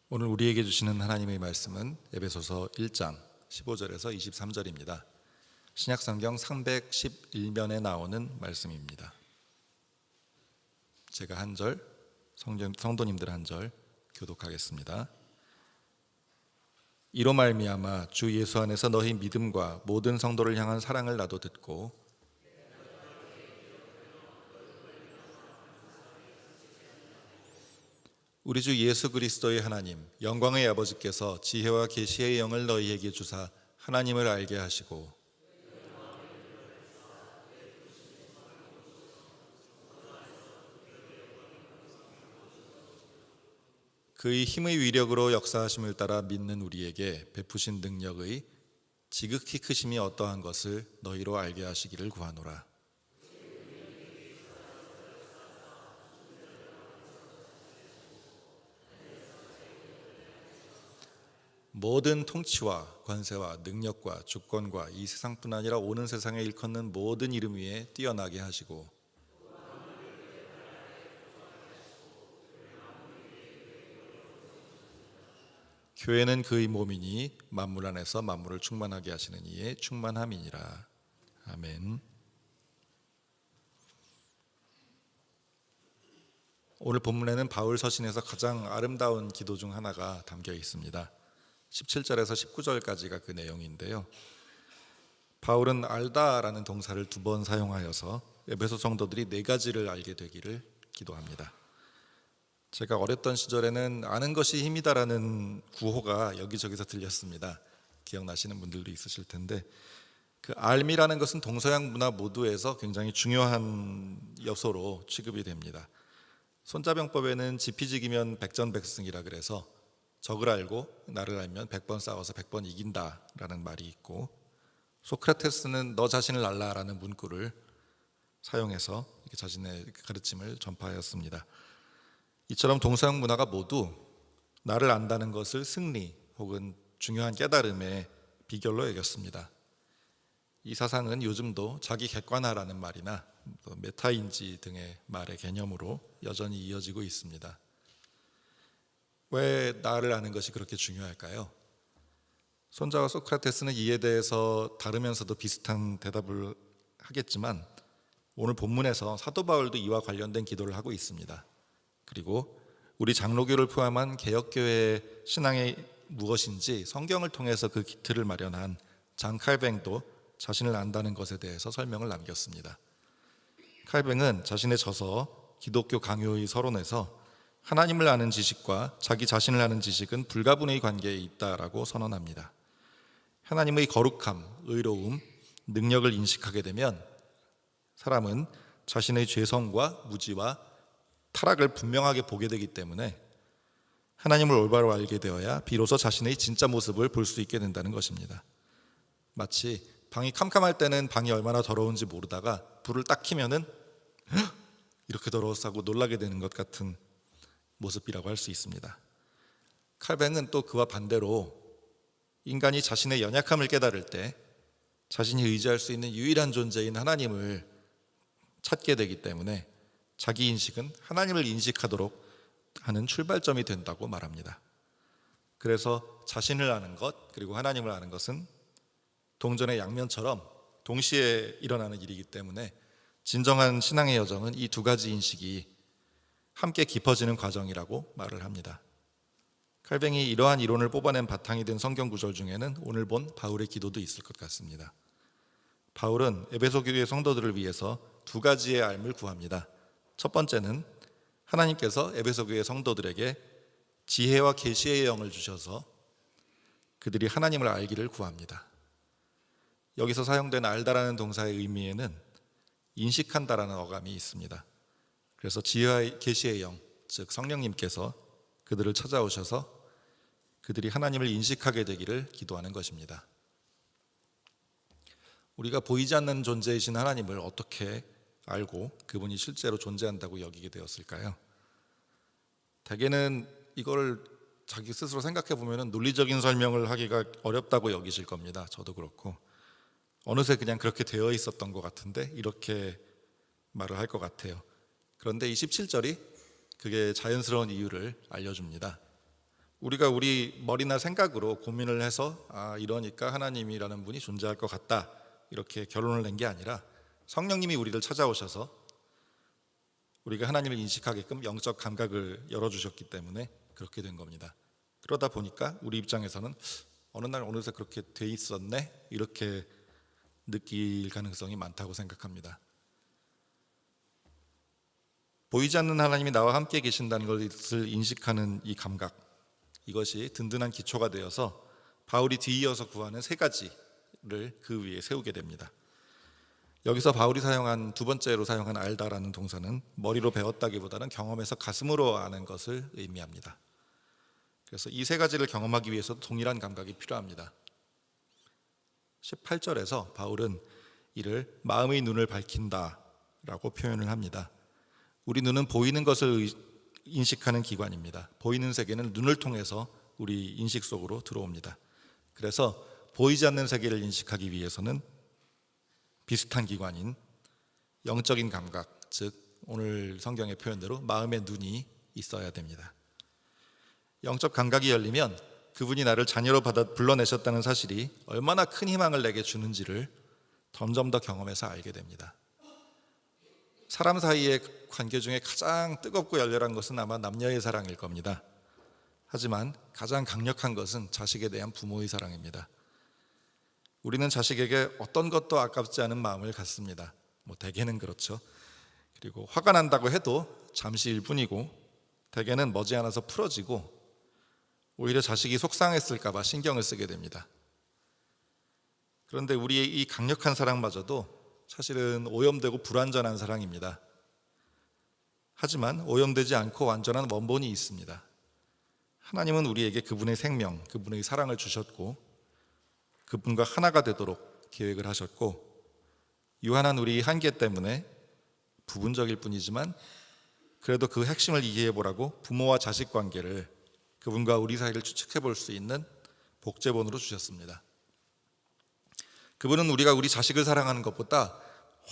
오늘 우리에게 주시는 하나님의 말씀은 에베소서 1장 15절에서 23절입니다. 신약성경 311면에 나오는 말씀입니다. 제가 한 절, 성도님들 한 절 교독하겠습니다. 이로 말미암아 주 예수 안에서 너희 믿음과 모든 성도를 향한 사랑을 나도 듣고 우리 주 예수 그리스도의 하나님 영광의 아버지께서 지혜와 계시의 영을 너희에게 주사 하나님을 알게 하시고 그의 힘의 위력으로 역사하심을 따라 믿는 우리에게 베푸신 능력의 지극히 크심이 어떠한 것을 너희로 알게 하시기를 구하노라. 모든 통치와 권세와 능력과 주권과 이 세상뿐 아니라 오는 세상에 일컫는 모든 이름 위에 뛰어나게 하시고 교회는 그의 몸이니 만물 안에서 만물을 충만하게 하시는 이의 충만함이니라. 아멘. 오늘 본문에는 바울 서신에서 가장 아름다운 기도 중 하나가 담겨 있습니다. 17절에서 19절까지가 그 내용인데요. 바울은 알다라는 동사를 2번 사용하여서 에베소 성도들이 4가지를 알게 되기를 기도합니다. 제가 어렸던 시절에는 아는 것이 힘이다라는 구호가 여기저기서 들렸습니다. 기억나시는 분들도 있으실 텐데 그 알미라는 것은 동서양 문화 모두에서 굉장히 중요한 요소로 취급이 됩니다. 손자병법에는 지피지기면 백전백승이라 그래서 적을 알고 나를 알면 100번 싸워서 100번 이긴다라는 말이 있고, 소크라테스는 너 자신을 알라라는 문구를 사용해서 이렇게 자신의 가르침을 전파하였습니다. 이처럼 동서양 문화가 모두 나를 안다는 것을 승리 혹은 중요한 깨달음의 비결로 여겼습니다. 이 사상은 요즘도 자기 객관화라는 말이나 메타인지 등의 말의 개념으로 여전히 이어지고 있습니다. 왜 나를 아는 것이 그렇게 중요할까요? 손자와 소크라테스는 이에 대해서 다르면서도 비슷한 대답을 하겠지만 오늘 본문에서 사도 바울도 이와 관련된 기도를 하고 있습니다. 그리고 우리 장로교를 포함한 개혁교회의 신앙이 무엇인지 성경을 통해서 그 기틀을 마련한 장 칼뱅도 자신을 안다는 것에 대해서 설명을 남겼습니다. 칼뱅은 자신의 저서 기독교 강요의 서론에서 하나님을 아는 지식과 자기 자신을 아는 지식은 불가분의 관계에 있다라고 선언합니다. 하나님의 거룩함, 의로움, 능력을 인식하게 되면 사람은 자신의 죄성과 무지와 타락을 분명하게 보게 되기 때문에 하나님을 올바로 알게 되어야 비로소 자신의 진짜 모습을 볼 수 있게 된다는 것입니다. 마치 방이 캄캄할 때는 방이 얼마나 더러운지 모르다가 불을 딱 켜면은 이렇게 더러웠다고 놀라게 되는 것 같은 모습이라고 할 수 있습니다. 칼뱅은 또 그와 반대로 인간이 자신의 연약함을 깨달을 때 자신이 의지할 수 있는 유일한 존재인 하나님을 찾게 되기 때문에 자기 인식은 하나님을 인식하도록 하는 출발점이 된다고 말합니다. 그래서 자신을 아는 것 그리고 하나님을 아는 것은 동전의 양면처럼 동시에 일어나는 일이기 때문에 진정한 신앙의 여정은 이 2가지 인식이 함께 깊어지는 과정이라고 말을 합니다. 칼뱅이 이러한 이론을 뽑아낸 바탕이 된 성경 구절 중에는 오늘 본 바울의 기도도 있을 것 같습니다. 바울은 에베소 교회 성도들을 위해서 2가지의 알을 구합니다. 첫 번째는 하나님께서 에베소 교회 성도들에게 지혜와 계시의 영을 주셔서 그들이 하나님을 알기를 구합니다. 여기서 사용된 알다라는 동사의 의미에는 인식한다라는 어감이 있습니다. 그래서 지혜와 계시의 영, 즉 성령님께서 그들을 찾아오셔서 그들이 하나님을 인식하게 되기를 기도하는 것입니다. 우리가 보이지 않는 존재이신 하나님을 어떻게 알고 그분이 실제로 존재한다고 여기게 되었을까요? 대개는 이걸 자기 스스로 생각해 보면 논리적인 설명을 하기가 어렵다고 여기실 겁니다. 저도 그렇고 어느새 그냥 그렇게 되어 있었던 것 같은데 이렇게 말을 할 것 같아요. 그런데 이 17절이 그게 자연스러운 이유를 알려줍니다. 우리가 우리 머리나 생각으로 고민을 해서 이러니까 하나님이라는 분이 존재할 것 같다 이렇게 결론을 낸 게 아니라 성령님이 우리를 찾아오셔서 우리가 하나님을 인식하게끔 영적 감각을 열어주셨기 때문에 그렇게 된 겁니다. 그러다 보니까 우리 입장에서는 어느 날 어느새 그렇게 돼 있었네 이렇게 느낄 가능성이 많다고 생각합니다. 보이지 않는 하나님이 나와 함께 계신다는 것을 인식하는 이 감각, 이것이 든든한 기초가 되어서 바울이 뒤이어서 구하는 세 가지를 그 위에 세우게 됩니다. 여기서 바울이 사용한 두 번째로 사용한 알다라는 동사는 머리로 배웠다기보다는 경험에서 가슴으로 아는 것을 의미합니다. 그래서 이 세 가지를 경험하기 위해서도 동일한 감각이 필요합니다. 18절에서 바울은 이를 마음의 눈을 밝힌다라고 표현을 합니다. 우리 눈은 보이는 것을 인식하는 기관입니다. 보이는 세계는 눈을 통해서 우리 인식 속으로 들어옵니다. 그래서 보이지 않는 세계를 인식하기 위해서는 비슷한 기관인 영적인 감각, 즉 오늘 성경의 표현대로 마음의 눈이 있어야 됩니다. 영적 감각이 열리면 그분이 나를 자녀로 받아 불러내셨다는 사실이 얼마나 큰 희망을 내게 주는지를 점점 더 경험해서 알게 됩니다. 사람 사이의 관계 중에 가장 뜨겁고 열렬한 것은 아마 남녀의 사랑일 겁니다. 하지만 가장 강력한 것은 자식에 대한 부모의 사랑입니다. 우리는 자식에게 어떤 것도 아깝지 않은 마음을 갖습니다. 대개는 그렇죠. 그리고 화가 난다고 해도 잠시일 뿐이고 대개는 머지않아서 풀어지고 오히려 자식이 속상했을까 봐 신경을 쓰게 됩니다. 그런데 우리의 이 강력한 사랑마저도 사실은 오염되고 불완전한 사랑입니다. 하지만 오염되지 않고 완전한 원본이 있습니다. 하나님은 우리에게 그분의 생명, 그분의 사랑을 주셨고 그분과 하나가 되도록 계획을 하셨고 유한한 우리 한계 때문에 부분적일 뿐이지만 그래도 그 핵심을 이해해보라고 부모와 자식 관계를 그분과 우리 사이를 추측해 볼 수 있는 복제본으로 주셨습니다. 그분은 우리가 우리 자식을 사랑하는 것보다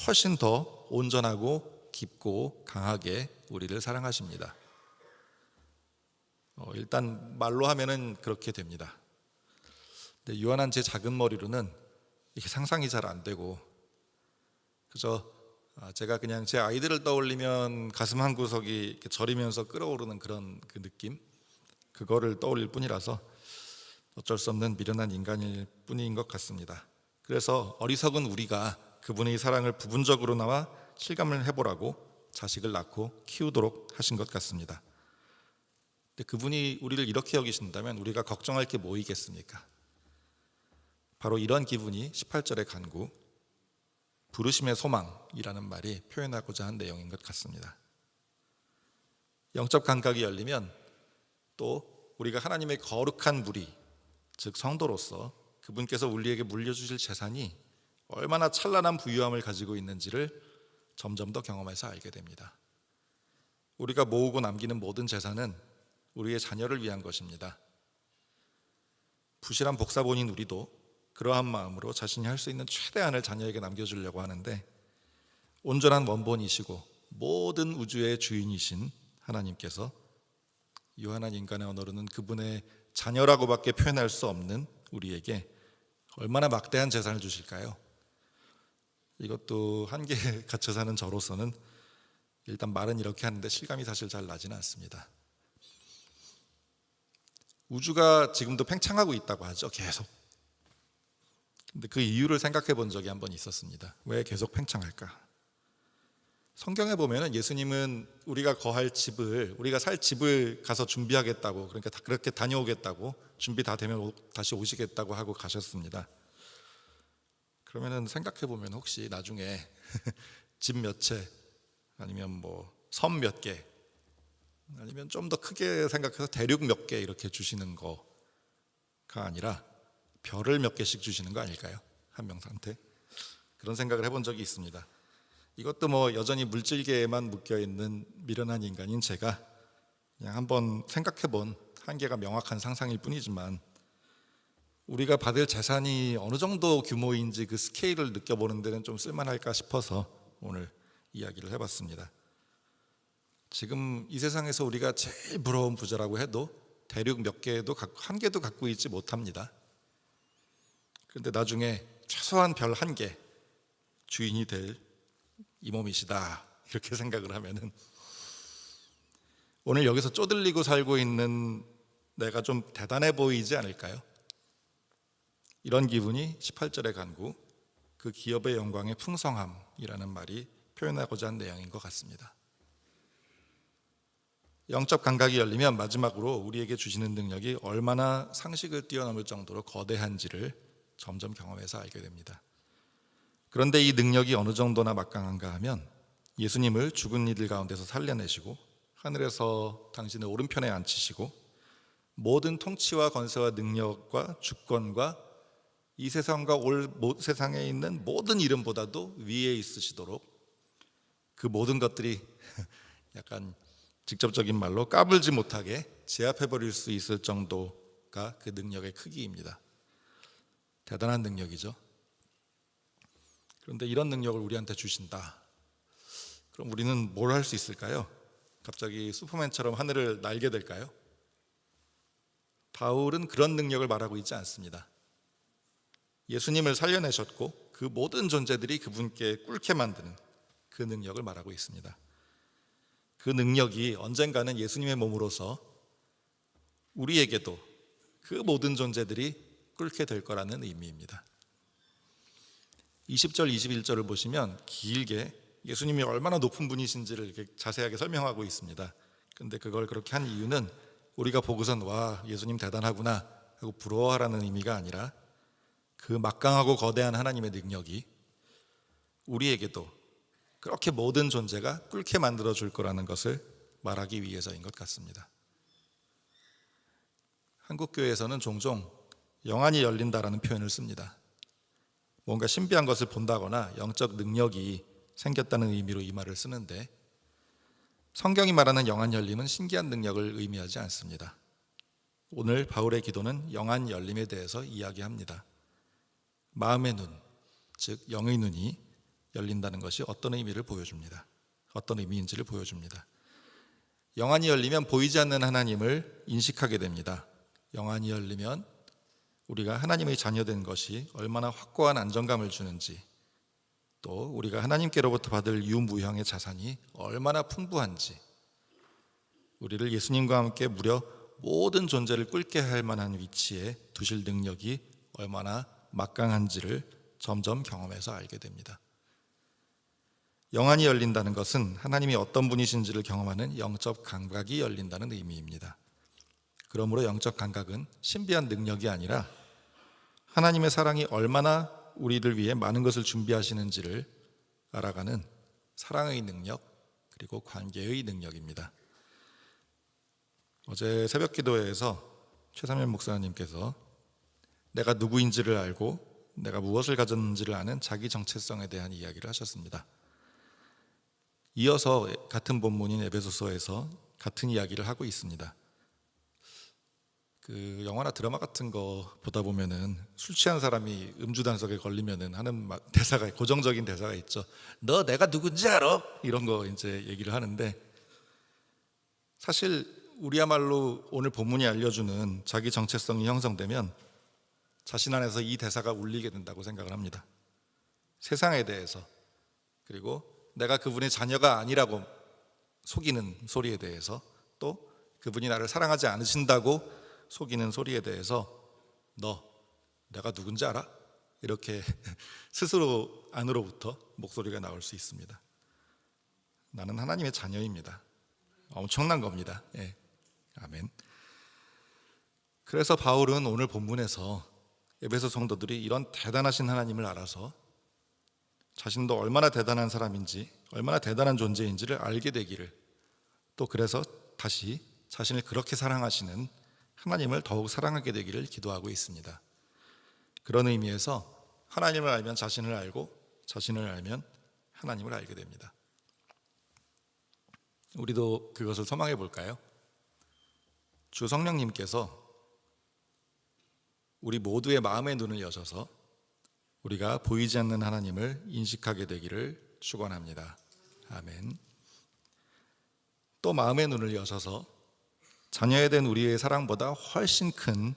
훨씬 더 온전하고 깊고 강하게 우리를 사랑하십니다. 일단 말로 하면은 그렇게 됩니다. 근데 유한한 제 작은 머리로는 이게 상상이 잘 안 되고 그저 제가 그냥 제 아이들을 떠올리면 가슴 한 구석이 이렇게 저리면서 끓어오르는 그런 그 느낌, 그거를 떠올릴 뿐이라서 어쩔 수 없는 미련한 인간일 뿐인 것 같습니다. 그래서 어리석은 우리가 그분의 사랑을 부분적으로나마 실감을 해보라고 자식을 낳고 키우도록 하신 것 같습니다. 근데 그분이 우리를 이렇게 여기신다면 우리가 걱정할 게 뭐이겠습니까? 바로 이런 기분이 18절의 간구, 부르심의 소망이라는 말이 표현하고자 한 내용인 것 같습니다. 영적 감각이 열리면 또 우리가 하나님의 거룩한 무리, 즉 성도로서 그분께서 우리에게 물려주실 재산이 얼마나 찬란한 부유함을 가지고 있는지를 점점 더 경험해서 알게 됩니다. 우리가 모으고 남기는 모든 재산은 우리의 자녀를 위한 것입니다. 부실한 복사본인 우리도 그러한 마음으로 자신이 할 수 있는 최대한을 자녀에게 남겨주려고 하는데 온전한 원본이시고 모든 우주의 주인이신 하나님께서 유한한 인간의 언어로는 그분의 자녀라고밖에 표현할 수 없는 우리에게 얼마나 막대한 재산을 주실까요? 이것도 한계에 갇혀 사는 저로서는 일단 말은 이렇게 하는데 실감이 사실 잘 나지는 않습니다. 우주가 지금도 팽창하고 있다고 하죠, 계속. 근데 그 이유를 생각해 본 적이 한번 있었습니다. 왜 계속 팽창할까? 성경에 보면은 예수님은 우리가 거할 집을, 우리가 살 집을 가서 준비하겠다고, 그러니까 그렇게 다녀오겠다고, 준비 다 되면 다시 오시겠다고 하고 가셨습니다. 그러면은 생각해 보면 혹시 나중에 집 몇 채, 아니면 섬 몇 개, 아니면 좀 더 크게 생각해서 대륙 몇 개 이렇게 주시는 거가 아니라 별을 몇 개씩 주시는 거 아닐까요? 한 명한테. 그런 생각을 해본 적이 있습니다. 이것도 여전히 물질계에만 묶여있는 미련한 인간인 제가 그냥 한번 생각해본 한계가 명확한 상상일 뿐이지만 우리가 받을 재산이 어느 정도 규모인지 그 스케일을 느껴보는 데는 좀 쓸만할까 싶어서 오늘 이야기를 해봤습니다. 지금 이 세상에서 우리가 제일 부러운 부자라고 해도 대륙 몇 개도 한 개도 갖고 있지 못합니다. 그런데 나중에 최소한 별 한 개 주인이 될 이 몸이시다 이렇게 생각을 하면은 오늘 여기서 쪼들리고 살고 있는 내가 좀 대단해 보이지 않을까요? 이런 기분이 18절의 간구, 그 기업의 영광의 풍성함이라는 말이 표현하고자 한 내용인 것 같습니다. 영적 감각이 열리면 마지막으로 우리에게 주시는 능력이 얼마나 상식을 뛰어넘을 정도로 거대한지를 점점 경험해서 알게 됩니다. 그런데 이 능력이 어느 정도나 막강한가 하면 예수님을 죽은 이들 가운데서 살려내시고 하늘에서 당신의 오른편에 앉히시고 모든 통치와 권세와 능력과 주권과 이 세상과 올 세상에 있는 모든 이름보다도 위에 있으시도록 그 모든 것들이 약간 직접적인 말로 까불지 못하게 제압해버릴 수 있을 정도가 그 능력의 크기입니다. 대단한 능력이죠. 그런데 이런 능력을 우리한테 주신다. 그럼 우리는 뭘 할 수 있을까요? 갑자기 슈퍼맨처럼 하늘을 날게 될까요? 바울은 그런 능력을 말하고 있지 않습니다. 예수님을 살려내셨고 그 모든 존재들이 그분께 꿇게 만드는 그 능력을 말하고 있습니다. 그 능력이 언젠가는 예수님의 몸으로서 우리에게도 그 모든 존재들이 꿇게 될 거라는 의미입니다. 20절, 21절을 보시면 길게 예수님이 얼마나 높은 분이신지를 이렇게 자세하게 설명하고 있습니다. 그런데 그걸 그렇게 한 이유는 우리가 보고선 와, 예수님 대단하구나 하고 부러워하라는 의미가 아니라 그 막강하고 거대한 하나님의 능력이 우리에게도 그렇게 모든 존재가 꿇게 만들어 줄 거라는 것을 말하기 위해서인 것 같습니다. 한국교회에서는 종종 영안이 열린다라는 표현을 씁니다. 뭔가 신비한 것을 본다거나 영적 능력이 생겼다는 의미로 이 말을 쓰는데 성경이 말하는 영안 열림은 신기한 능력을 의미하지 않습니다. 오늘 바울의 기도는 영안 열림에 대해서 이야기합니다. 마음의 눈, 즉 영의 눈이 열린다는 것이 어떤 의미를 보여줍니다. 어떤 의미인지를 보여줍니다. 영안이 열리면 보이지 않는 하나님을 인식하게 됩니다. 영안이 열리면 우리가 하나님의 자녀된 것이 얼마나 확고한 안정감을 주는지, 또 우리가 하나님께로부터 받을 유무형의 자산이 얼마나 풍부한지, 우리를 예수님과 함께 무려 모든 존재를 꿇게 할 만한 위치에 두실 능력이 얼마나 막강한지를 점점 경험해서 알게 됩니다. 영안이 열린다는 것은 하나님이 어떤 분이신지를 경험하는 영적 감각이 열린다는 의미입니다. 그러므로 영적 감각은 신비한 능력이 아니라 하나님의 사랑이 얼마나 우리를 위해 많은 것을 준비하시는지를 알아가는 사랑의 능력, 그리고 관계의 능력입니다. 어제 새벽 기도회에서 최삼일 목사님께서 내가 누구인지를 알고 내가 무엇을 가졌는지를 아는 자기 정체성에 대한 이야기를 하셨습니다. 이어서 같은 본문인 에베소서에서 같은 이야기를 하고 있습니다. 그 영화나 드라마 같은 거 보다 보면은 술 취한 사람이 음주 단속에 걸리면은 하는 대사가, 고정적인 대사가 있죠. 너 내가 누군지 알아? 이런 거 이제 얘기를 하는데, 사실 우리야말로 오늘 본문이 알려주는 자기 정체성이 형성되면 자신 안에서 이 대사가 울리게 된다고 생각을 합니다. 세상에 대해서, 그리고 내가 그분의 자녀가 아니라고 속이는 소리에 대해서, 또 그분이 나를 사랑하지 않으신다고 속이는 소리에 대해서 너 내가 누군지 알아? 이렇게 스스로 안으로부터 목소리가 나올 수 있습니다. 나는 하나님의 자녀입니다. 엄청난 겁니다. 예. 아멘. 그래서 바울은 오늘 본문에서 에베소 성도들이 이런 대단하신 하나님을 알아서 자신도 얼마나 대단한 사람인지, 얼마나 대단한 존재인지를 알게 되기를, 또 그래서 다시 자신을 그렇게 사랑하시는 하나님을 더욱 사랑하게 되기를 기도하고 있습니다. 그런 의미에서 하나님을 알면 자신을 알고, 자신을 알면 하나님을 알게 됩니다. 우리도 그것을 소망해 볼까요? 주 성령님께서 우리 모두의 마음의 눈을 여셔서 우리가 보이지 않는 하나님을 인식하게 되기를 축원합니다. 아멘. 또 마음의 눈을 여셔서 자녀에 대한 우리의 사랑보다 훨씬 큰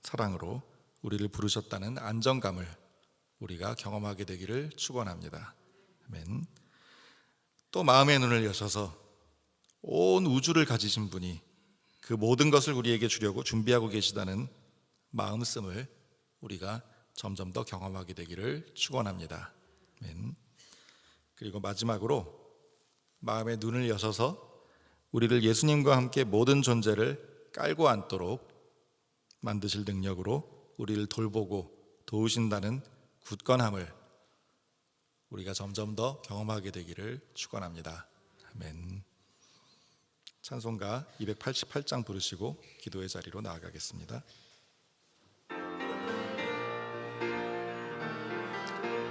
사랑으로 우리를 부르셨다는 안정감을 우리가 경험하게 되기를 축원합니다. 아멘. 또 마음의 눈을 여셔서 온 우주를 가지신 분이 그 모든 것을 우리에게 주려고 준비하고 계시다는 마음씀을 우리가 점점 더 경험하게 되기를 축원합니다. 아멘. 그리고 마지막으로 마음의 눈을 여셔서 우리를 예수님과 함께 모든 존재를 깔고 앉도록 만드실 능력으로 우리를 돌보고 도우신다는 굳건함을 우리가 점점 더 경험하게 되기를 축원합니다. 아멘. 찬송가 288장 부르시고 기도의 자리로 나아가겠습니다.